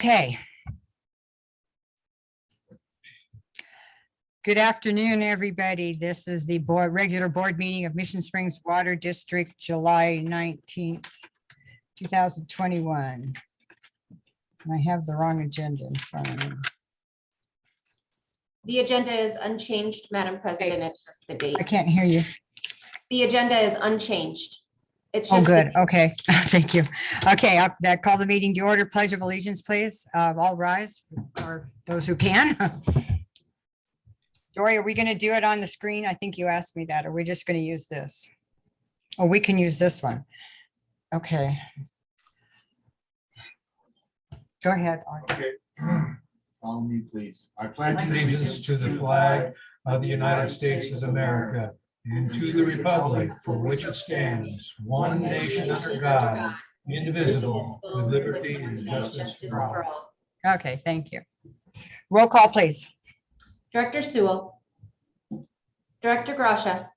Okay. Good afternoon, everybody. This is the regular board meeting of Mission Springs Water District, July 19th, 2021. And I have the wrong agenda in front of me. The agenda is unchanged, Madam President. It's just the date. I can't hear you. The agenda is unchanged. It's Oh, just good. Okay. Thank you. Okay, I'll call the meeting to order. Pledge of allegiance, please. All rise, or those who can. Dory, are we going to do it on the screen? I think you asked me that. Are we just going to use this? Oh, we can use this one. Okay. Go ahead. Okay. Follow me, please. I pledge Allegiance to the flag of the United States of America and to the republic for which it stands, one nation under God, indivisible, with liberty and justice for all. Okay, thank you. Roll call, please. Director Sewell. Director Grasha.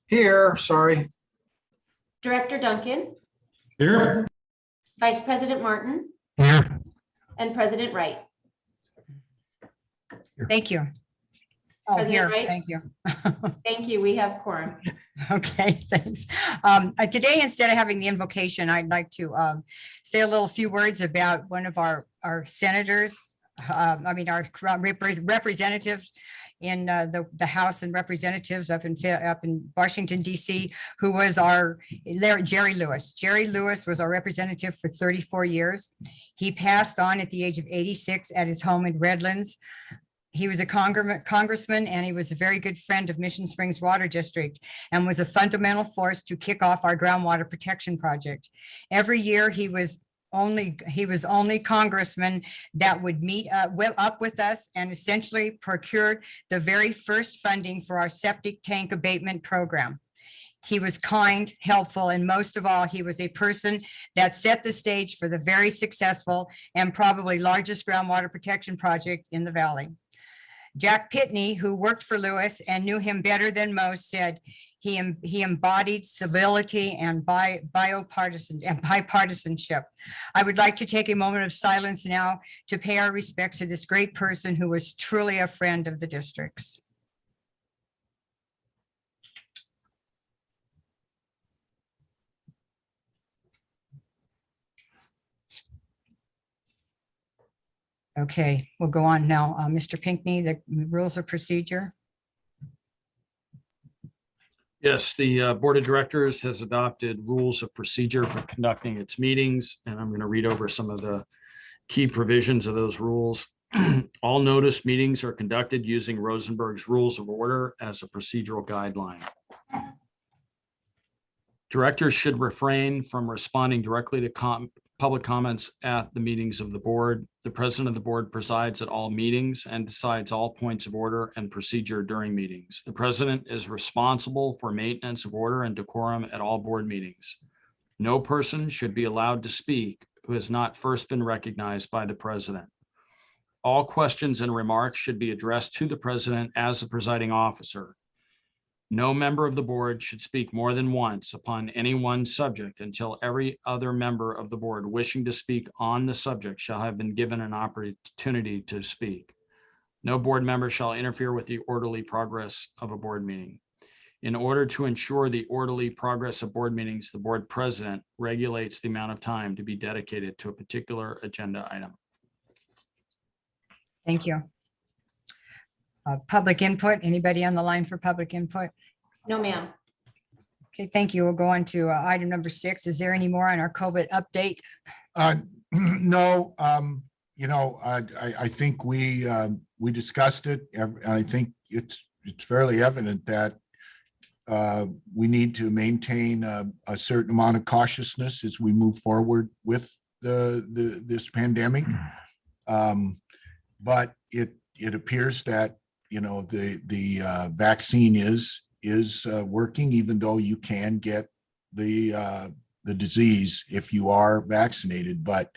Here, sorry. Director Duncan. Here. Vice President Martin. Here. And President Wright. Thank you. Oh, President here, Wright? thank you. Thank you. We have quorum. Okay, thanks. Today, instead of having the invocation, I'd like to say a little few words about one of our senators. Our representatives in the House and Representatives up in Washington, D.C., who was Jerry Lewis. Jerry Lewis was our representative for 34 years. He passed on at the age of 86 at his home in Redlands. He was a congressman, and he was a very good friend of Mission Springs Water District and was a fundamental force to kick off our groundwater protection project. Every year he was only congressman that would meet up with us and essentially procured the very first funding for our septic tank abatement program. He was kind, helpful, and most of all, he was a person that set the stage for the very successful and probably largest groundwater protection project in the valley. Jack Pitney, who worked for Lewis and knew him better than most, said he embodied civility and bipartisanship. I would like to take a moment of silence now to pay our respects to this great person who was truly a friend of the districts. Okay, we'll go on now. Mr. Pinckney, the rules of procedure. Yes, the Board of Directors has adopted rules of procedure for conducting its meetings, and I'm going to read over some of the key provisions of those rules. All notice meetings are conducted using Rosenberg's Rules of Order as a procedural guideline. Directors should refrain from responding directly to public comments at the meetings of the board. The president of the board presides at all meetings and decides all points of order and procedure during meetings. The president is responsible for maintenance of order and decorum at all board meetings. No person should be allowed to speak who has not first been recognized by the president. All questions and remarks should be addressed to the president as the presiding officer. No member of the board should speak more than once upon any one subject until every other member of the board wishing to speak on the subject shall have been given an opportunity to speak. No board member shall interfere with the orderly progress of a board meeting. In order to ensure the orderly progress of board meetings, the board president regulates the amount of time to be dedicated to a particular agenda item. Thank you. Public input. Anybody on the line for public input? No, ma'am. Okay, thank you. We'll go on to item number 6. Is there any more on our COVID update? No, I think we discussed it, and I think it's fairly evident that we need to maintain a certain amount of cautiousness as we move forward with this pandemic. But it appears that the vaccine is working, even though you can get the disease if you are vaccinated. But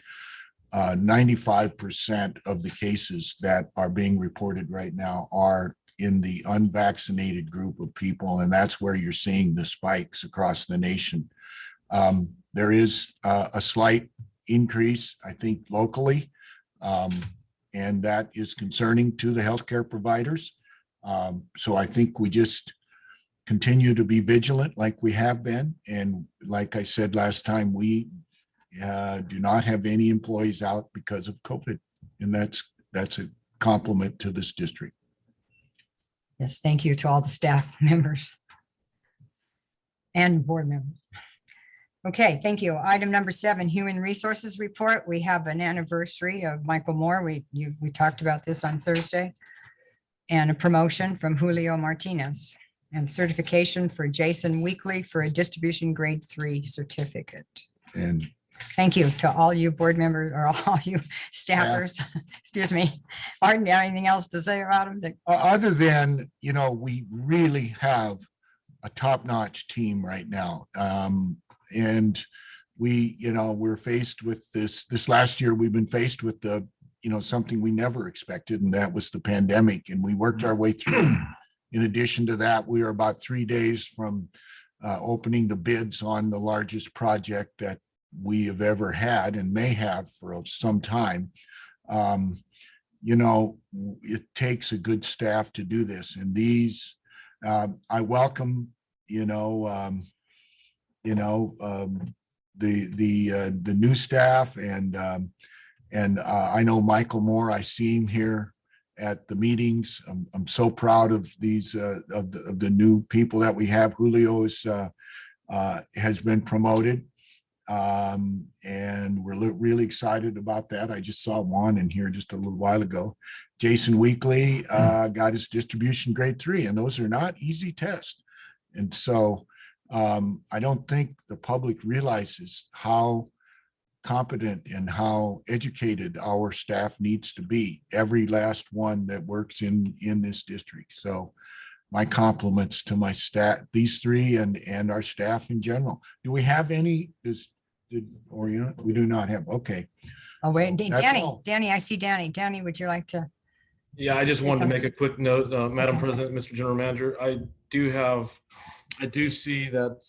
95% of the cases that are being reported right now are in the unvaccinated group of people, and that's where you're seeing the spikes across the nation. There is a slight increase, I think, locally. And that is concerning to the healthcare providers. So I think we just continue to be vigilant like we have been. And like I said last time, we do not have any employees out because of COVID. And that's a compliment to this district. Yes, thank you to all the staff members and board members. Okay, thank you. Item number 7, Human Resources Report. We have an anniversary of Michael Moore. We talked about this on Thursday. And a promotion from Julio Martinez and certification for Jason Weekly for a distribution grade 3 certificate. And Thank you to all you board members or all you staffers. Excuse me. Arden, do you have anything else to say about them? other than, we really have a top-notch team right now. And we're faced with this last year, we've been faced with something we never expected, and that was the pandemic, and we worked our way through. In addition to that, we are about 3 days from opening the bids on the largest project that we have ever had and may have for some time. It takes a good staff to do this, and these I welcome the new staff, and I know Michael Moore. I see him here at the meetings. I'm so proud of these of the new people that we have. Julio has been promoted, and we're really excited about that. I just saw Juan in here just a little while ago. Jason Weekly got his distribution grade 3, and those are not easy tests. And so I don't think the public realizes how competent and how educated our staff needs to be, every last one that works in this district. So my compliments to my staff, these 3 and our staff in general. Do we have any? We do not have. Okay. Oh, wait, That's Danny, all. Danny, I see Danny. Danny, would you like to? Yeah, I just Say wanted to make something. a quick note, Madam Okay. President, Mr. General Manager. I do see that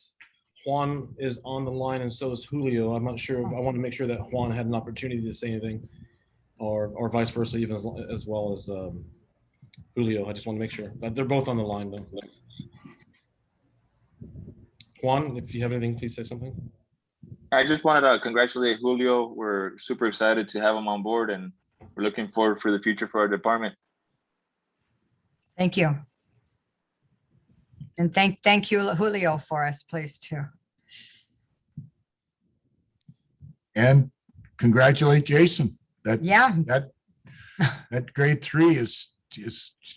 Juan is on the line, and so is Julio. I'm not sure if I want to make sure that Juan had an opportunity to say anything, or vice versa, even as well as Julio. I just want to make sure, but they're both on the line though. Juan, if you have anything, please say something. I just wanted to congratulate Julio. We're super excited to have him on board, and we're looking forward for the future for our department. Thank you. And thank you, Julio, for us, please, too. And congratulate Jason. Yeah, That grade 3 is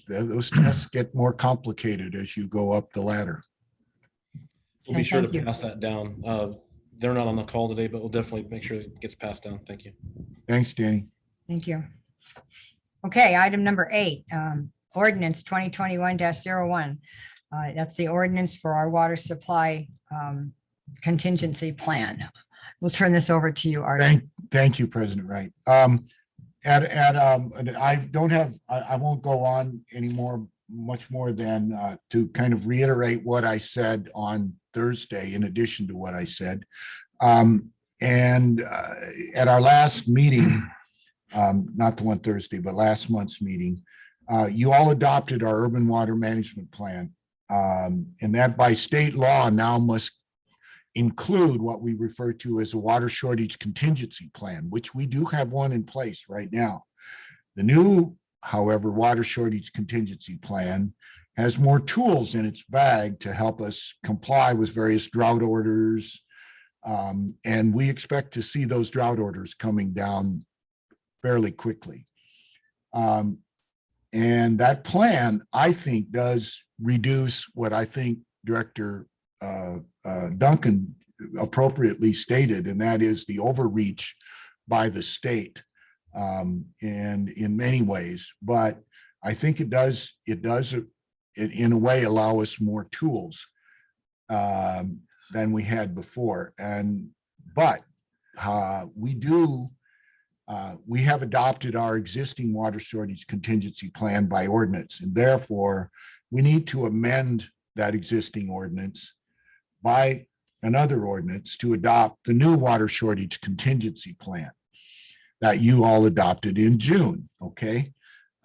those tests get more complicated as you go up the ladder. We'll be Okay, sure thank to you. pass that down. They're not on the call today, but we'll definitely make sure it gets passed down. Thank you. Thanks, Danny. thank you. Okay, item number 8, ordinance 2021-01. That's the ordinance for our water supply contingency plan. We'll turn this over to you, Art. Thank you, President Wright. I don't have, I won't go on anymore, much more than to kind of reiterate what I said on Thursday, in addition to what I said. And at our last meeting, not the one Thursday, but last month's meeting, you all adopted our urban water management plan. And that by state law now must include what we refer to as a water shortage contingency plan, which we do have one in place right now. The new, however, water shortage contingency plan has more tools in its bag to help us comply with various drought orders. And we expect to see those drought orders coming down fairly quickly. And that plan, I think, does reduce what I think Director Duncan appropriately stated, and that is the overreach by the state, and in many ways. But I think it does in a way allow us more tools than we had before. But we have adopted our existing water shortage contingency plan by ordinance, and therefore we need to amend that existing ordinance by another ordinance to adopt the new water shortage contingency plan that you all adopted in June, okay?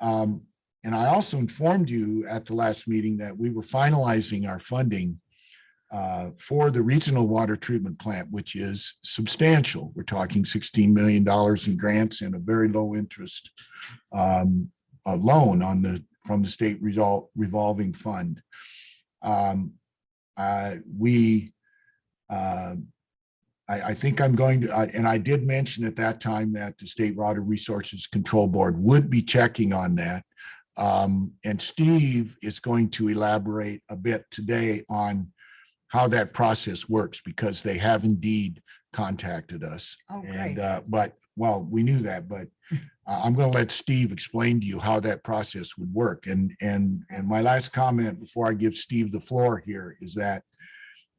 And I also informed you at the last meeting that we were finalizing our funding for the regional water treatment plant, which is substantial. We're talking $16 million in grants and a very low interest loan from the state revolving fund. I think I'm going to, and I did mention at that time that the State Water Resources Control Board would be checking on that. And Steve is going to elaborate a bit today on how that process works, because they have indeed contacted us. Oh, And, great. but, well, we knew that, but I'm going to let Steve explain to you how that process would work. And my last comment before I give Steve the floor here is that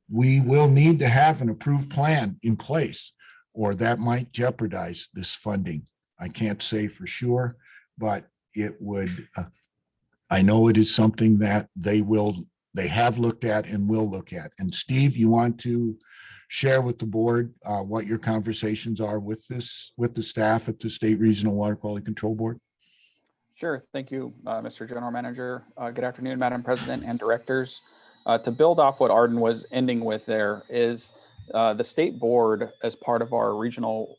we will need to have an approved plan in place, or that might jeopardize this funding. I can't say for sure, but it would, I know it is something that they have looked at and will look at. And Steve, you want to share with the board what your conversations are with the staff at the State Regional Water Quality Control Board? Sure. Thank you, Mr. General Manager. Good afternoon, Madam President and directors. To build off what Arden was ending with, there is the state board, as part of our regional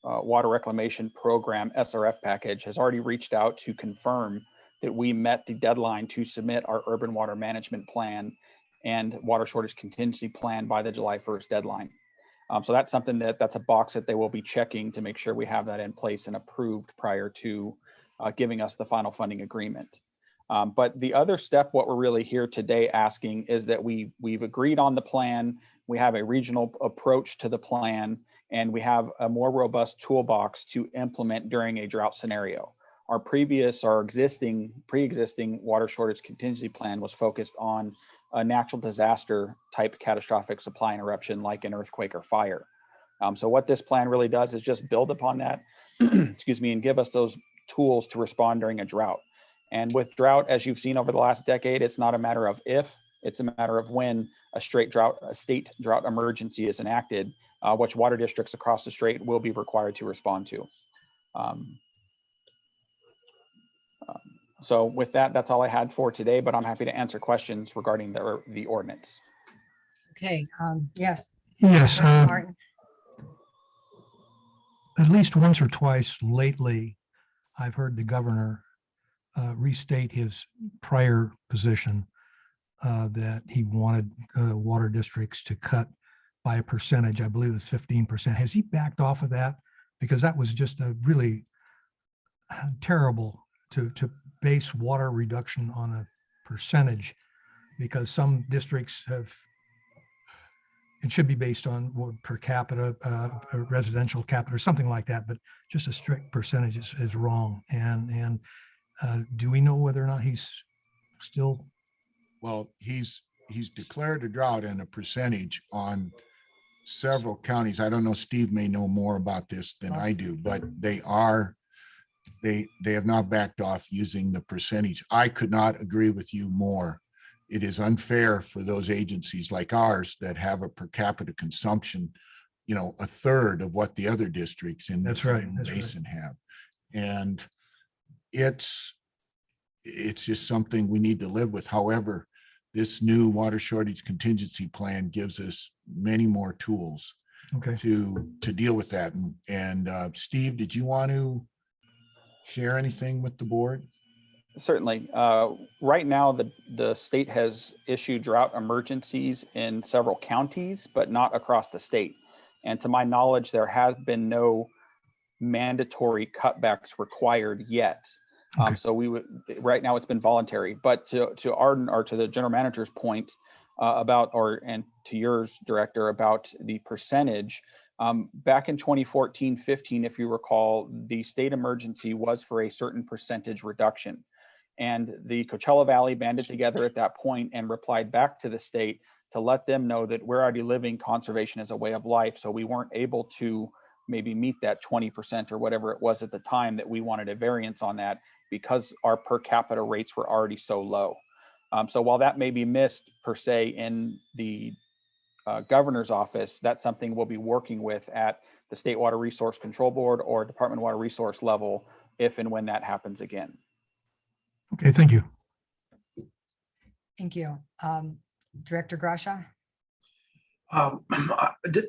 water reclamation program SRF package, has already reached out to confirm that we met the deadline to submit our urban water management plan and water shortage contingency plan by the July 1st deadline. So that's something that's a box that they will be checking to make sure we have that in place and approved prior to giving us the final funding agreement. But the other step, what we're really here today asking, is that we've agreed on the plan. We have a regional approach to the plan, and we have a more robust toolbox to implement during a drought scenario. Our pre-existing water shortage contingency plan was focused on a natural disaster type catastrophic supply interruption, like an earthquake or fire. So what this plan really does is just build upon that, excuse me, and give us those tools to respond during a drought. And with drought, as you've seen over the last decade, it's not a matter of if, it's a matter of when a state drought emergency is enacted, which water districts across the state will be required to respond to. So with that, that's all I had for today, but I'm happy to answer questions regarding the ordinance. Okay, yes. Yes, Martin. at least once or twice lately, I've heard the governor restate his prior position that he wanted water districts to cut by a percentage. I believe it's 15%. Has he backed off of that? Because that was just a really terrible to base water reduction on a percentage, because some districts have, it should be based on per capita, residential capita, or something like that, but just a strict percentage is wrong. And do we know whether or not he's still? Well, he's declared a drought and a percentage on several counties. I don't know, Steve may know more about this than I do, but they have not backed off using the percentage. I could not agree with you more. It is unfair for those agencies like ours that have a per capita consumption, a third of what the other districts in the basin have. And it's just something we need to live with. However, this new water shortage contingency plan gives us many more tools to deal with that. And Steve, did you want to share anything with the board? Certainly. Right now, the state has issued drought emergencies in several counties, but not across the state. And to my knowledge, there has been no mandatory cutbacks required yet. So right now it's been voluntary. But to Arden, or to the general manager's point and to yours, Director, about the percentage, back in 2014-15, if you recall, the state emergency was for a certain percentage reduction. And the Coachella Valley banded together at that point and replied back to the state to let them know that we're already living conservation as a way of life. So we weren't able to maybe meet that 20% or whatever it was at the time, that we wanted a variance on that because our per capita rates were already so low. So while that may be missed per se in the governor's office, that's something we'll be working with at the State Water Resource Control Board or Department of Water Resource level, if and when that happens again. Okay, thank you. Thank you. Director Grasha?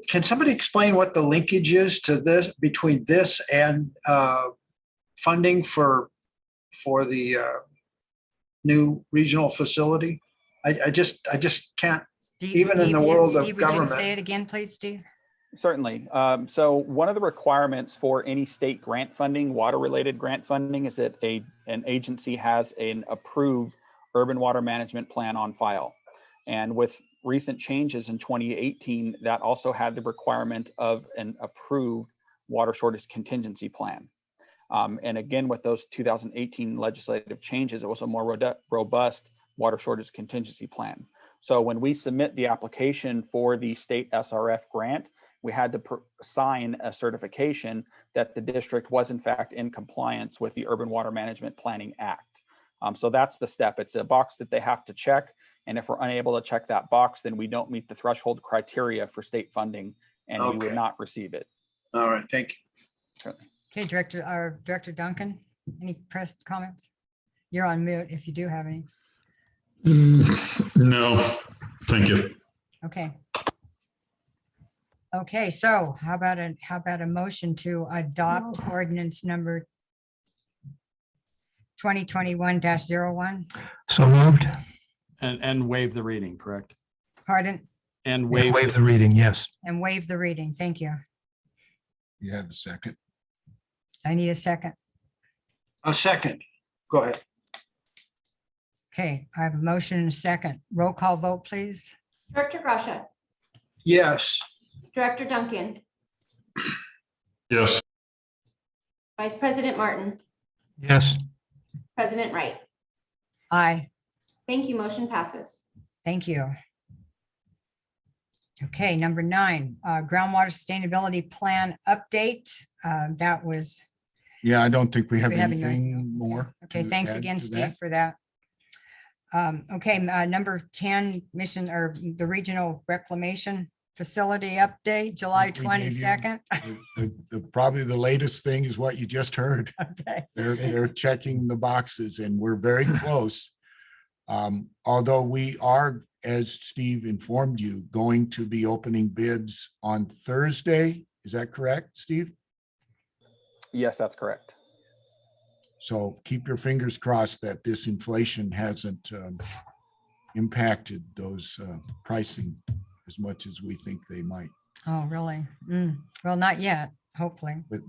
Can somebody explain what the linkage is to this, between this and funding for the new regional facility? I just can't. Steve- Even in Steve, the world of Steve, would you government. say it again, please, Steve? Certainly. So one of the requirements for any state grant funding, water-related grant funding, is that an agency has an approved urban water management plan on file. And with recent changes in 2018, that also had the requirement of an approved water shortage contingency plan. And again, with those 2018 legislative changes, it was a more robust water shortage contingency plan. So when we submit the application for the state SRF grant, we had to sign a certification that the district was in fact in compliance with the Urban Water Management Planning Act. So that's the step. It's a box that they have to check. And if we're unable to check that box, then we don't meet the threshold criteria for state funding and we would Okay. not receive it. All right, thank you. Okay, Director Duncan, any press comments? You're on mute if you do have any. No, thank you. Okay. Okay, so how about a motion to adopt ordinance number 2021-01? So moved. And waive the reading, correct? Pardon? And Waive waive, the reading, yes. And waive the reading. Thank you. You have a second? I need a second. A second. Go ahead. Okay, I have a motion and a second. Roll call vote, please. Director Grasha, Yes. Director Duncan, Yes, Vice President Martin, Yes. President Wright. Aye. Thank you. Motion passes. Thank you. Okay, number 9, groundwater sustainability plan update. That was, Yeah, I don't think we have We have anything. anything more. okay, to thanks add again, to Steve, that. for that. Okay, number 10, mission or the regional reclamation facility update, July We gave you 22nd. Probably the latest thing is what you just heard. Okay, They're checking the boxes and we're very close. Although we are, as Steve informed you, going to be opening bids on Thursday. Is that correct, Steve? Yes, that's correct. So keep your fingers crossed that this inflation hasn't impacted those pricing as much as we think they might. oh, really? Well, not yet, hopefully. But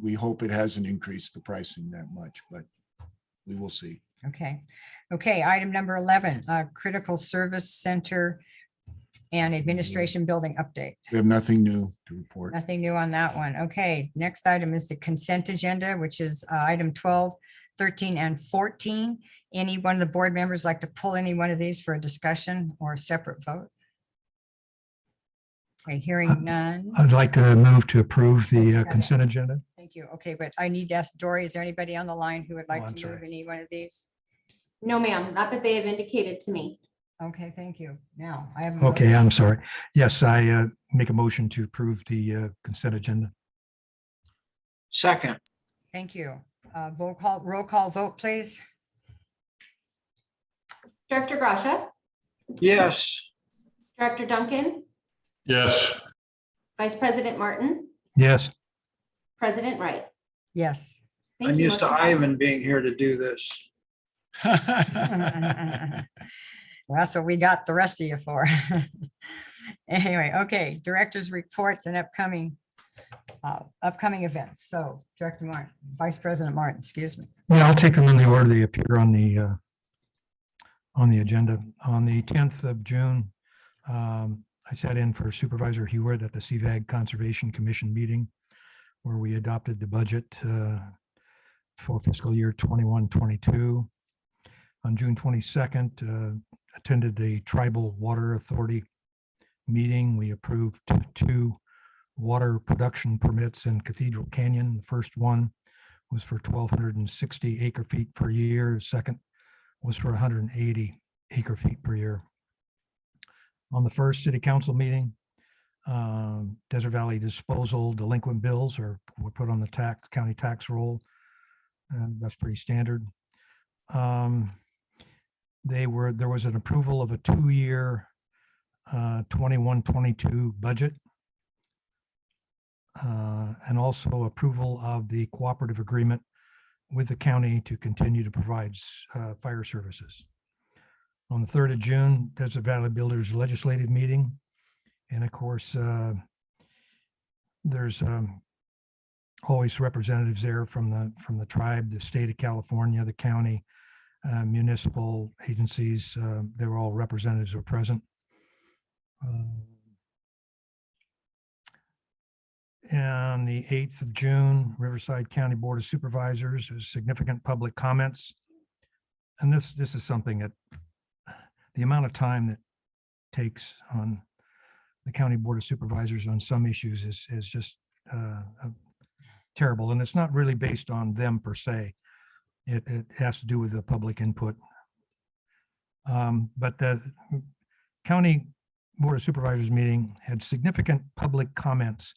we hope it hasn't increased the pricing that much, but we will see. Okay, okay, item number 11, critical service center and administration building update. We have nothing new to report. Nothing new on that one. Okay, next item is the consent agenda, which is item 12, 13, and 14. Any one of the board members like to pull any one of these for a discussion or a separate vote? Okay, hearing none. I'd like to move to approve the consent agenda. Thank you. Okay, but I need to ask Dory, is there anybody on the line who would like I'm to move sorry. any one of these? No, ma'am, not that they have indicated to me. Okay, thank you. Now, I have. a Okay, motion. I'm sorry. Yes, I make a motion to approve the consent agenda. Second. Thank you. Roll call vote, please. Director Grasha, Yes. Director Duncan, yes, Vice President Martin, Yes. President Wright. Yes. Thank I'm you. used to Motion passes. Ivan being here to do this. Well, that's what we got the rest of you for. Anyway, okay, director's reports and upcoming events. So Director Martin, Vice President Martin, excuse me. Yeah, I'll take them in the order they appear on the agenda. On the 10th of June, I sat in for Supervisor Hewitt at the CVAG Conservation Commission meeting where we adopted the budget for fiscal year 21-22. On June 22nd, attended the Tribal Water Authority meeting. We approved 2 water production permits in Cathedral Canyon. The first one was for 1,260 acre feet per year. The second was for 180 acre feet per year. On the first city council meeting, Desert Valley disposal delinquent bills were put on the county tax roll. That's pretty standard. There was an approval of a 2-year 21-22 budget. And also approval of the cooperative agreement with the county to continue to provide fire services. On the 3rd of June, Desert Valley Builders Legislative Meeting. And of course, there's always representatives there from the tribe, the state of California, the county, municipal agencies. They were all representatives were present. And the 8th of June, Riverside County Board of Supervisors, there's significant public comments. And this is something that the amount of time that takes on the County Board of Supervisors on some issues is just terrible. And it's not really based on them per se. It has to do with the public input. But the County Board of Supervisors meeting had significant public comments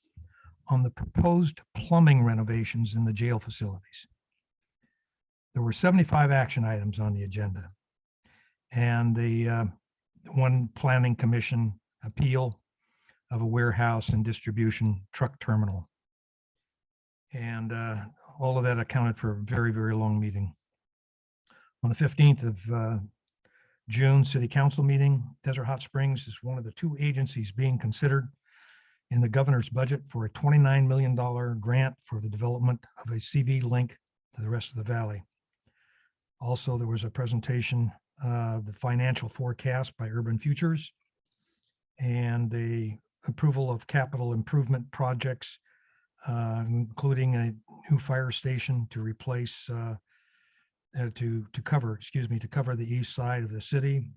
on the proposed plumbing renovations in the jail facilities. There were 75 action items on the agenda. And the one planning commission appeal of a warehouse and distribution truck terminal. And all of that accounted for a very, very long meeting. On the 15th of June City Council meeting, Desert Hot Springs is one of the 2 agencies being considered in the governor's budget for a $29 million grant for the development of a CV link to the rest of the valley. Also, there was a presentation of the financial forecast by Urban Futures and the approval of capital improvement projects, including a new fire station to replace, to cover the east side of the city.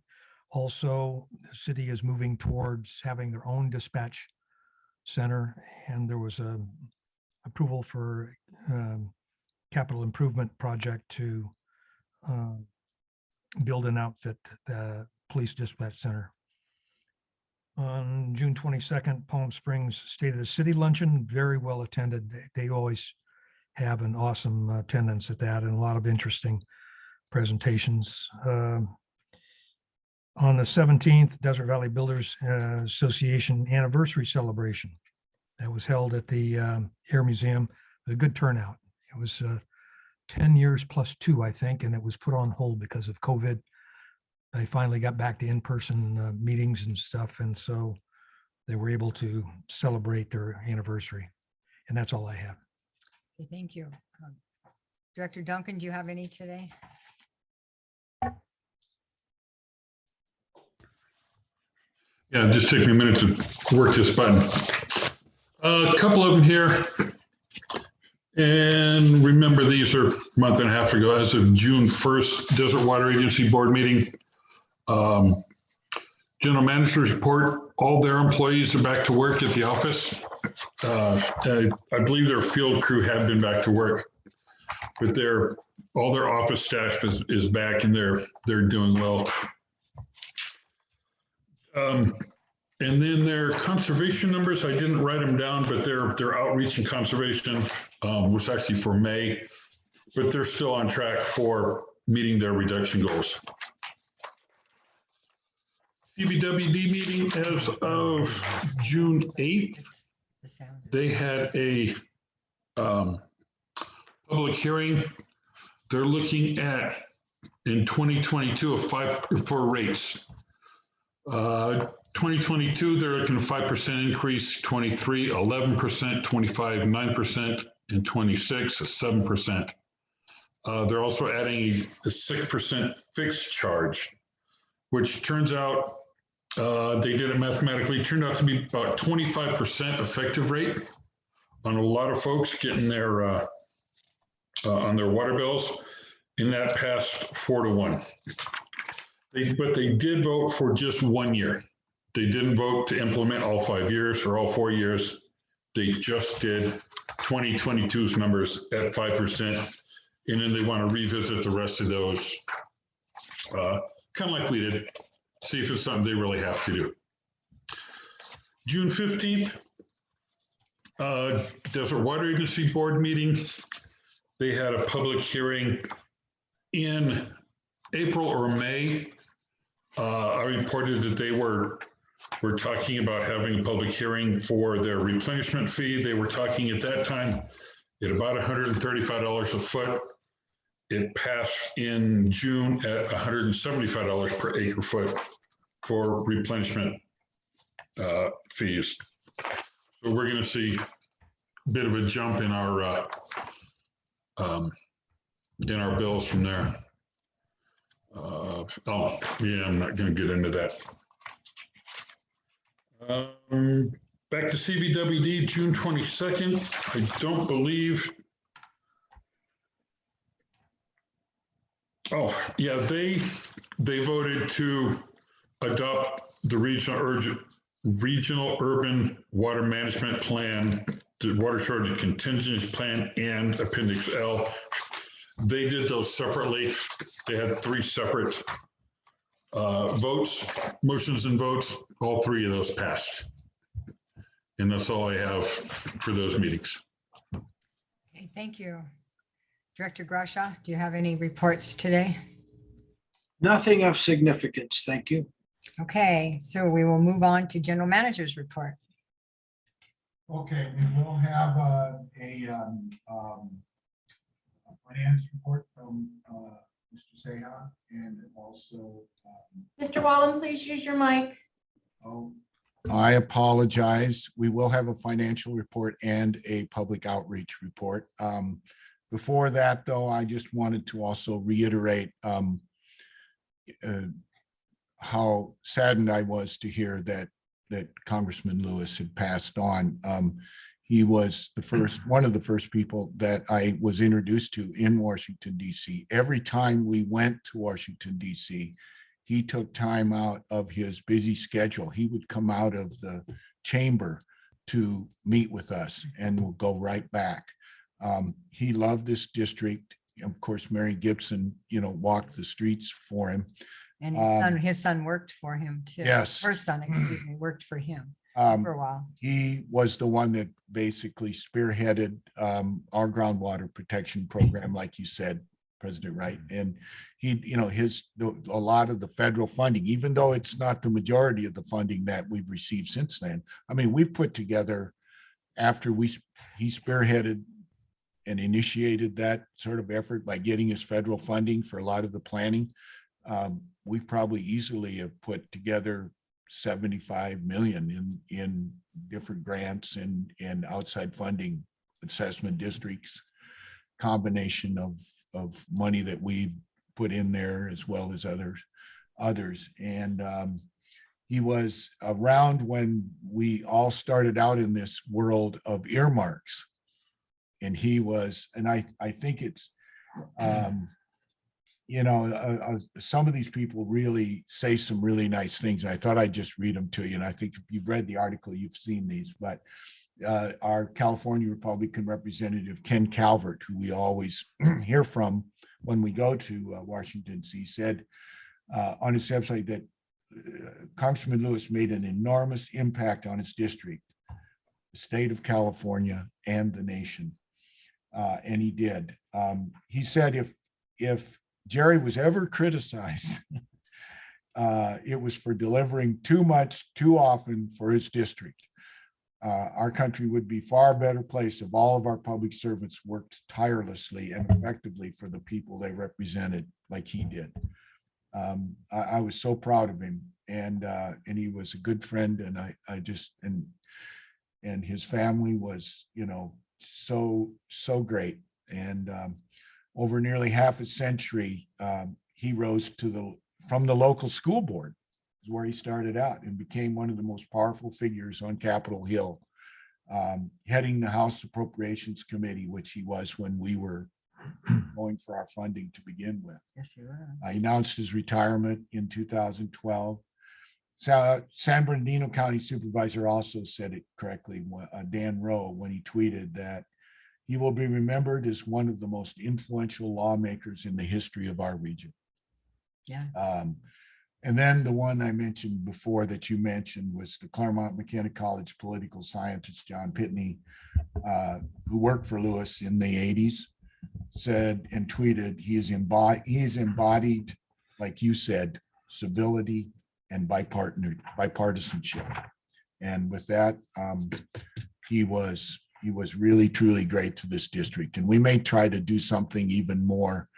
Also, the city is moving towards having their own dispatch center, and there was a approval for capital improvement project to build and outfit the police dispatch center. On June 22nd, Palm Springs State of the City Luncheon, very well attended. They always have an awesome attendance at that and a lot of interesting presentations. On the 17th, Desert Valley Builders Association anniversary celebration that was held at the Air Museum. It was a good turnout. It was 10 years plus 2, I think, and it was put on hold because of COVID. They finally got back to in-person meetings and stuff, and so they were able to celebrate their anniversary. And that's all I have. Okay, thank you. Director Duncan, do you have any today? Yeah, just take me a minute to work this button. A couple of them here. And remember, these are a month and a half ago, as of June 1st, Desert Water Agency Board meeting. General Manager's report, all their employees are back to work at the office. I believe their field crew have been back to work, but all their office staff is back and they're doing well. And then their conservation numbers, I didn't write them down, but their outreach and conservation was actually for May, but they're still on track for meeting their reduction goals. CBWD meeting as of June 8th, they had a public hearing. They're looking at, in 2022, for rates. 2022, they're looking at 5% increase, 23, 11%, 25, 9%, and 26, 7%. They're also adding a 6% fixed charge, which turns out, they did it mathematically, turned out to be about 25% effective rate on a lot of folks getting their, on their water bills, and that passed 4-1. But they did vote for just 1 year. They didn't vote to implement all 5 years or all 4 years. They just did 2022's numbers at 5%. And then they want to revisit the rest of those, kind of like we did, see if it's something they really have to do. June 15th, Desert Water Agency Board meeting. They had a public hearing in April or May. I reported that they were talking about having a public hearing for their replenishment fee. They were talking at that time at about $135 a foot. It passed in June at $175 per acre foot for replenishment fees. So we're going to see a bit of a jump in our bills from there. Oh, yeah, I'm not going to get into that. Back to CVWD, June 22nd. I don't believe. Oh, yeah, they voted to adopt the regional urban water management plan, the water shortage contingency plan, and Appendix L. They did those separately. They had 3 separate votes, motions and votes. All 3 of those passed. And that's all I have for those meetings. Okay, thank you. Director Grasha, do you have any reports today? Nothing of significance, thank you. Okay, so we will move on to general manager's report. Okay, we will have a finance report from Mr. Seha, and also. Mr. Wallen, please use your mic. Oh, I apologize. We will have a financial report and a public outreach report. Before that, though, I just wanted to also reiterate how saddened I was to hear that Congressman Lewis had passed on. He was one of the first people that I was introduced to in Washington, D.C. Every time we went to Washington, D.C., he took time out of his busy schedule. He would come out of the chamber to meet with us and we'll go right back. He loved this district. Of course, Mary Gibson, walked the streets for him. And his son worked for him too. Yes. Her son, excuse me, worked for him for a while. He was the one that basically spearheaded our groundwater protection program, like you said, President Wright. And he, a lot of the federal funding, even though it's not the majority of the funding that we've received since then. I mean, we've put together, after he spearheaded and initiated that sort of effort by getting his federal funding for a lot of the planning. We probably easily have put together 75 million in different grants and outside funding, assessment districts, combination of money that we've put in there as well as others. And he was around when we all started out in this world of earmarks. And he was, and I think it's, some of these people really say some really nice things. I thought I'd just read them to you. And I think if you've read the article, you've seen these, but our California Republican representative, Ken Calvert, who we always hear from when we go to Washington, D.C., said on his website that Congressman Lewis made an enormous impact on his district, the state of California, and the nation. And he did. He said if Jerry was ever criticized, it was for delivering too much, too often for his district. Our country would be far better place if all of our public servants worked tirelessly and effectively for the people they represented, like he did. I was so proud of him, and he was a good friend, and I just and his family was, so great. And over nearly half a century, he rose from the local school board, is where he started out, and became one of the most powerful figures on Capitol Hill, heading the House Appropriations Committee, which he was when we were going for our funding to begin with. Yes, you were. He announced his retirement in 2012. San Bernardino County Supervisor also said it correctly, Dan Rowe, when he tweeted that he will be remembered as one of the most influential lawmakers in the history of our region. Yeah. And then the one I mentioned before that you mentioned was the Claremont McKenna College political scientist, John Pitney, who worked for Lewis in the 80s, said and tweeted, he is embodied, like you said, civility and bipartisanship. And with that, he was really, truly great to this district. And we may try to do something even more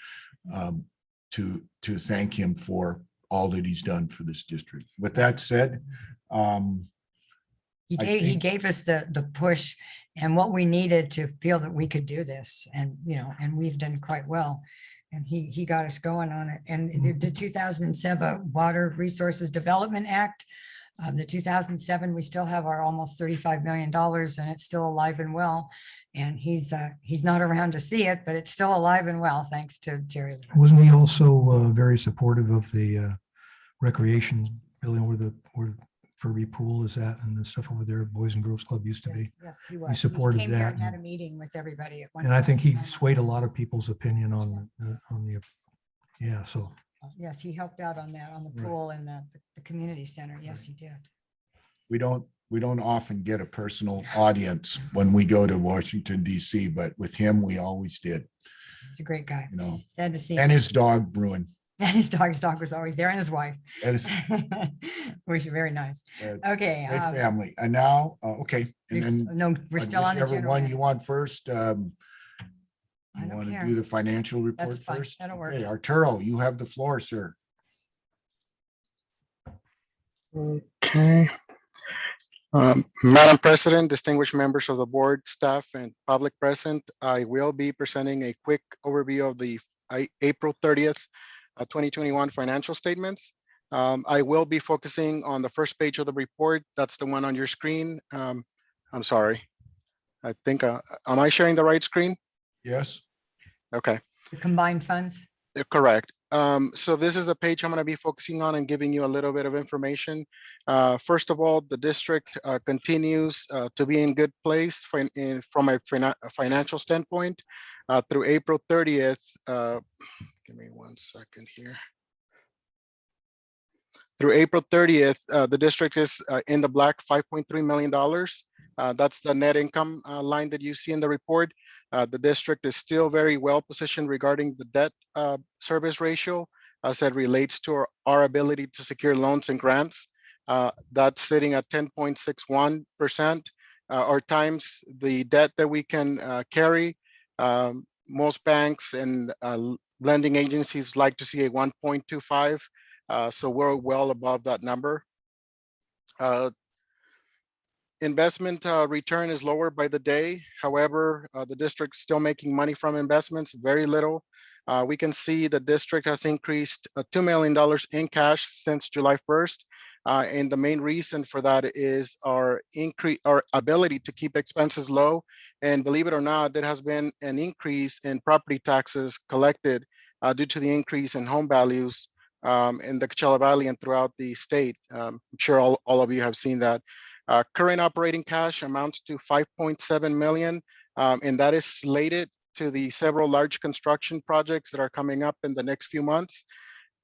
to thank him for all that he's done for this district. With that said, He I gave think- us the push and what we needed to feel that we could do this, and and we've done quite well. And he got us going on it. And the 2007 Water Resources Development Act, the 2007, we still have our almost $35 million, and it's still alive and well. And he's not around to see it, but it's still alive and well, thanks to Jerry. Lewis. Wasn't he also very supportive of the recreation building where Furby Pool is at and the stuff over there, Boys and Girls Club used to be? Yes, he was. supported came here that and had a and- meeting with everybody at one. And I think he point. swayed a lot of people's opinion on the, yeah, so. Yes, he helped out on that, on the Right. pool and the community center. Yes, he did. we don't often get a personal audience when we go to Washington, DC, but with him, we always did, He's a great guy. you know, Sad to see. and his dog Bruin. And his dog was always there, and his wife. That is Which is very nice. a Okay. great family. And now, okay, and then No, we're still on the whichever general. one plan. you want first. I You don't want to care. do the financial report That's fine. first? That'll work. Okay, Arturo, you have the floor, sir. Okay. Madam President, distinguished members of the board, staff, and public present, I will be presenting a quick overview of the April 30th, 2021 financial statements. I will be focusing on the first page of the report. That's the one on your screen. I'm sorry. I think, am I sharing the right screen? Yes. Okay. The combined funds. Correct. So this is a page I'm going to be focusing on and giving you a little bit of information. First of all, the district continues to be in good place from a financial standpoint through April 30th. Give me 1 second here. Through April 30th, the district is in the black, $5.3 million. That's the net income line that you see in the report. The district is still very well positioned regarding the debt service ratio as it relates to our ability to secure loans and grants. That's sitting at 10.61%, or times the debt that we can carry. Most banks and lending agencies like to see a 1.25. So we're well above that number. Investment return is lower by the day. However, the district is still making money from investments, very little. We can see the district has increased $2 million in cash since July 1st. And the main reason for that is our ability to keep expenses low. And believe it or not, there has been an increase in property taxes collected due to the increase in home values in the Coachella Valley and throughout the state. I'm sure all of you have seen that. Current operating cash amounts to 5.7 million, and that is slated to the several large construction projects that are coming up in the next few months.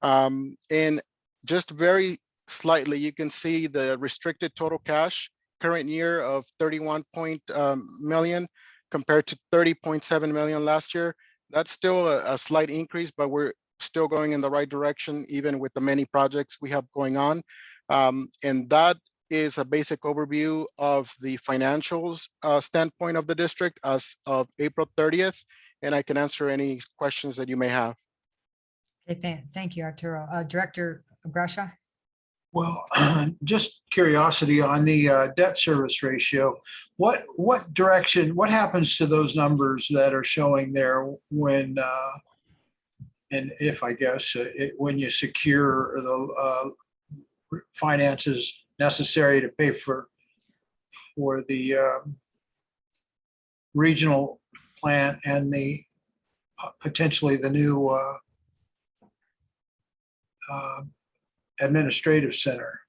And just very slightly, you can see the restricted total cash current year of 31 million compared to 30.7 million last year. That's still a slight increase, but we're still going in the right direction, even with the many projects we have going on. And that is a basic overview of the financials standpoint of the district as of April 30th. And I can answer any questions that you may have. Okay, thank you, Arturo. Director Grasha? Well, just curiosity on the debt service ratio. What happens to those numbers that are showing there when, and if I guess, when you secure the finances necessary to pay for the regional plant and the potentially the new administrative center?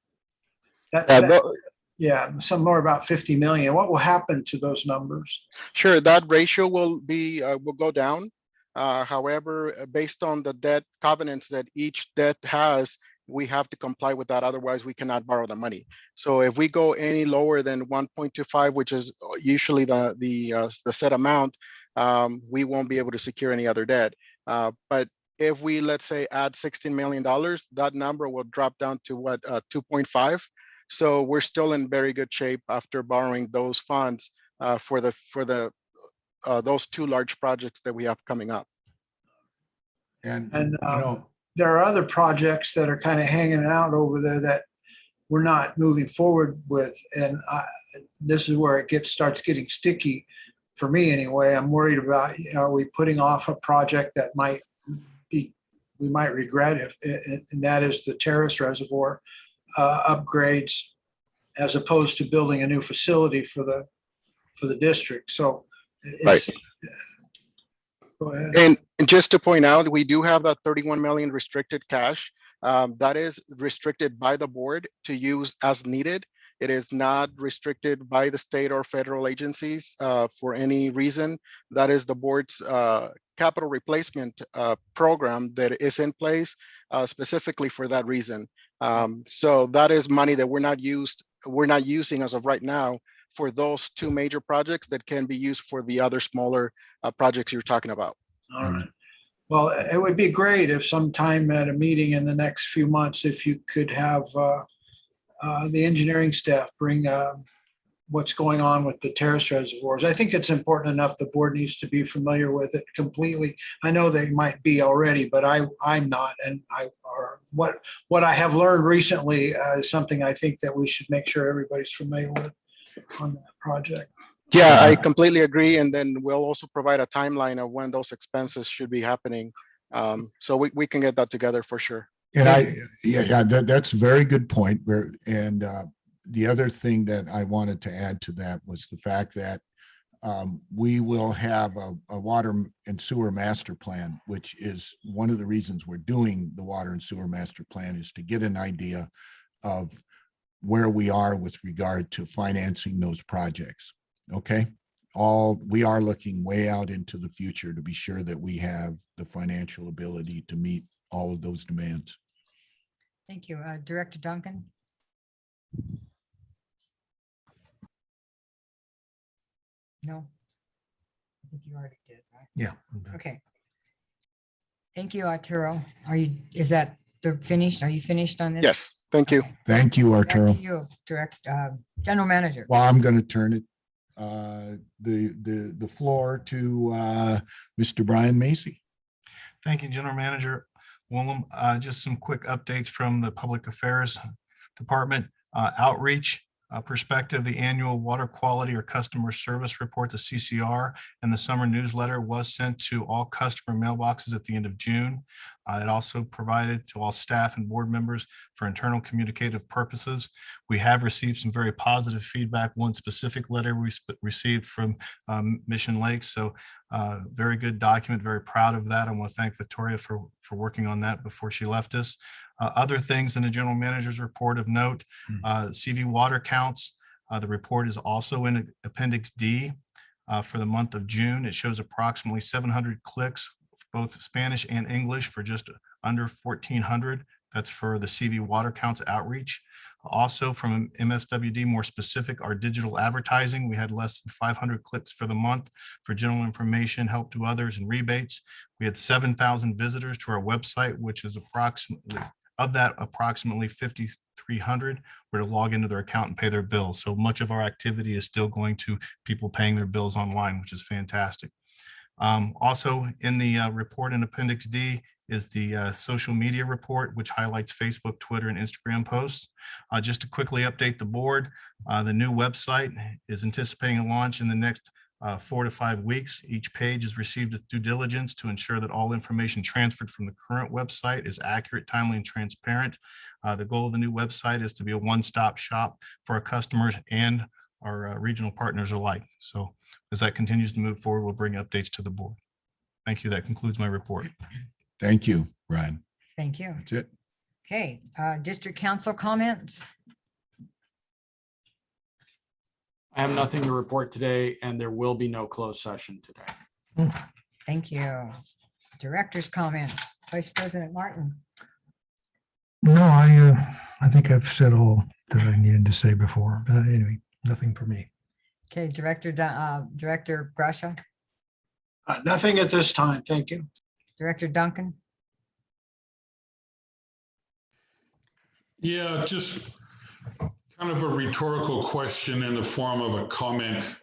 Yeah, some more about 50 million. What will happen to those numbers? Sure, that ratio will go down. However, based on the debt covenants that each debt has, we have to comply with that. Otherwise, we cannot borrow the money. So if we go any lower than 1.25, which is usually the set amount, we won't be able to secure any other debt. But if we, let's say, add $16 million, that number will drop down to what, 2.5. So we're still in very good shape after borrowing those funds for those two large projects that we have coming up. And, And you know, there are other projects that are kind of hanging out over there that we're not moving forward with. And this is where it starts getting sticky for me anyway. I'm worried about, are we putting off a project that we might regret it, and that is the Terrace Reservoir upgrades, as opposed to building a new facility for the district. So it's, go ahead. And just to point out, we do have that 31 million restricted cash. That is restricted by the board to use as needed. It is not restricted by the state or federal agencies for any reason. That is the board's capital replacement program that is in place specifically for that reason. So that is money that we're not using as of right now for those two major projects that can be used for the other smaller projects you're talking about. All right. Well, it would be great if sometime at a meeting in the next few months, if you could have the engineering staff bring what's going on with the terrace reservoirs. I think it's important enough the board needs to be familiar with it completely. I know they might be already, but I'm not. And what I have learned recently is something I think that we should make sure everybody's familiar with on that project. Yeah, I completely agree. And then we'll also provide a timeline of when those expenses should be happening. So we can get that together for sure. and that's a very good point. And the other thing that I wanted to add to that was the fact that we will have a water and sewer master plan, which is one of the reasons we're doing the water and sewer master plan, is to get an idea of where we are with regard to financing those projects. Okay. We are looking way out into the future to be sure that we have the financial ability to meet all of those demands. Thank you. Director Duncan? No? I think you already did, right? Yeah. Okay. Thank you, Arturo. Is that finished? Are you finished on this? Yes, thank you. Okay. Thank you, Back to Arturo. you, General Manager. Well, I'm going to turn it the floor to Mr. Brian Macy. Thank you, General Manager Willem. Just some quick updates from the Public Affairs Department. Outreach perspective, the annual water quality or customer service report, the CCR, and the summer newsletter was sent to all customer mailboxes at the end of June. It also provided to all staff and board members for internal communicative purposes. We have received some very positive feedback. One specific letter we received from Mission Lakes. So very good document, very proud of that. I want to thank Victoria for working on that before she left us. Other things in the general manager's report of note, CV water counts. The report is also in Appendix D for the month of June. It shows approximately 700 clicks, both Spanish and English, for just under 1,400. That's for the CV water counts outreach. Also from MSWD, more specific, our digital advertising, we had less than 500 clicks for the month for general information, help to others, and rebates. We had 7,000 visitors to our website, which is approximately 5,300 were to log into their account and pay their bills. So much of our activity is still going to people paying their bills online, which is fantastic. Also in the report in Appendix D is the social media report, which highlights Facebook, Twitter, and Instagram posts. Just to quickly update the board, the new website is anticipating a launch in the next 4 to 5 weeks. Each page is received with due diligence to ensure that all information transferred from the current website is accurate, timely, and transparent. The goal of the new website is to be a one-stop shop for our customers and our regional partners alike. So as that continues to move forward, we'll bring updates to the board. Thank you. That concludes my report. Thank you, Brian. Thank you. That's it. Okay, District Council comments? I have nothing to report today, and there will be no closed session today. Thank you. Director's comments. Vice President Martin. No, I think I've said all that I needed to say before. Anyway, nothing for me. Okay, Director Grasha, Nothing at this time. Thank you. Director Duncan, Yeah, just kind of a rhetorical question in the form of a comment.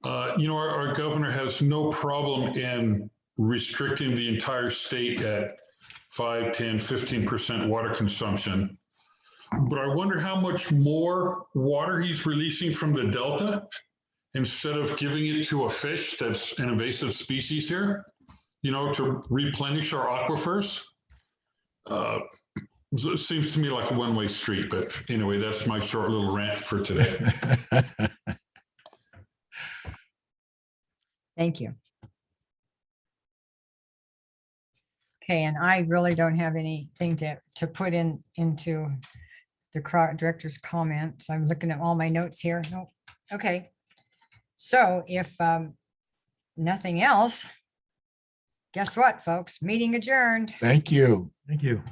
Our governor has no problem in restricting the entire state at 5, 10, 15% water consumption. But I wonder how much more water he's releasing from the Delta instead of giving it to a fish that's an invasive species here, to replenish our aquifers. So it seems to me like a one-way street, but anyway, that's my short little rant for today. thank you. Okay, and I really don't have anything to put into the director's comments. I'm looking at all my notes here. Nope. Okay. So if nothing else, guess what, folks? Meeting adjourned. Thank you. Thank you.